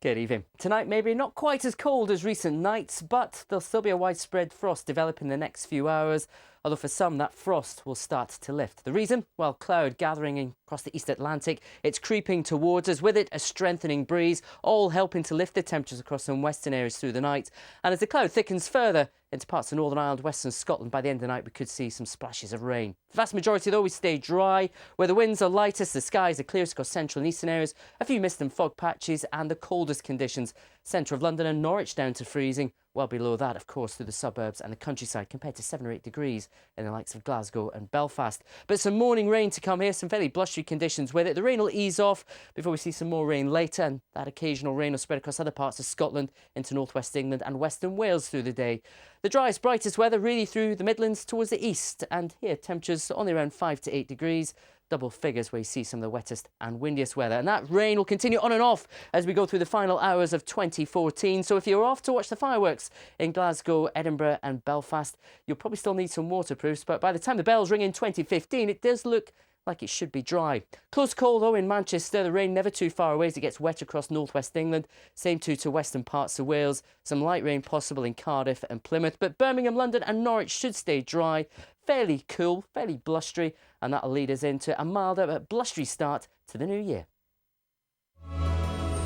Good evening. Tonight maybe not quite as cold as recent nights, but there'll still be a widespread frost developing in the next few hours, although for some that frost will start to lift. The reason? Well, cloud gathering across the East Atlantic. It's creeping towards us, with it a strengthening breeze, all helping to lift the temperatures across some western areas through the night. And as the cloud thickens further into parts of Northern Ireland, western Scotland, by the end of the night we could see some splashes of rain. The vast majority though we stay dry, where the winds are lightest, the skies are clearest across central and eastern areas, a few mist and fog patches, and the coldest conditions centre of London and Norwich down to freezing. Well below that, of course, through the suburbs and the countryside, compared to 7 or 8 degrees in the likes of Glasgow and Belfast. But some morning rain to come here, some fairly blustery conditions with it. The rain will ease off before we see some more rain later, and that occasional rain will spread across other parts of Scotland into northwest England and western Wales through the day. The driest, brightest weather really through the Midlands towards the east, and here temperatures only around 5 to 8 degrees. Double figures where you see some of the wettest and windiest weather. And that rain will continue on and off as we go through the final hours of 2014. So if you're off to watch the fireworks in Glasgow, Edinburgh and Belfast, you'll probably still need some waterproofs. But by the time the bells ring in 2015, it does look like it should be dry. Close call though in Manchester, the rain never too far away as it gets wet across northwest England. Same too to western parts of Wales. Some light rain possible in Cardiff and Plymouth, but Birmingham, London and Norwich should stay dry. Fairly cool, fairly blustery, and that'll lead us into a milder but blustery start to the new year.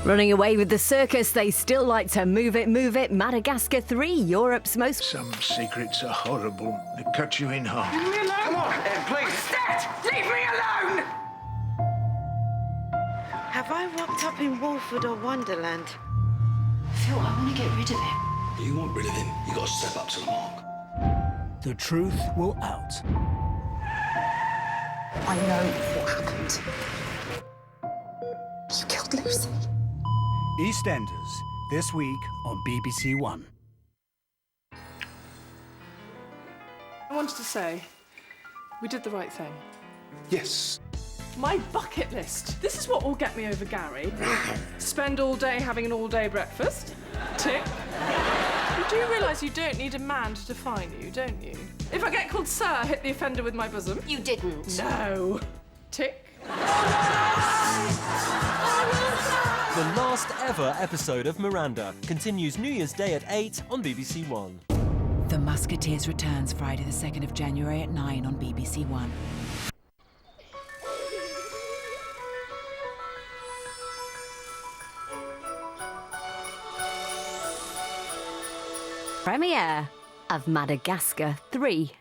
Running away with the circus, they still like to move it, move it. Madagascar 3, Europe's most... Some secrets are horrible. They cut you in half. Leave me alone! Come on, Ed, please! Dad! Leave me alone! Have I rocked up in Walford or Wonderland? Phil, I want to get rid of him. You want rid of him, you got to step up to the mark. The truth will out. I know what happened. You killed Lucy. EastEnders, this week on BBC One. I wanted to say, we did the right thing. Yes. My bucket list. This is what will get me over Gary. Spend all day having an all-day breakfast. Tick. You do realise you don't need a man to define you, don't you? If I get called sir, hit the offender with my bosom. You didn't. No. Tick. The last ever episode of Miranda continues New Year's Day at 8 on BBC One. The Musketeers returns Friday the 2nd of January at 9 on BBC One. Premiere of Madagascar 3.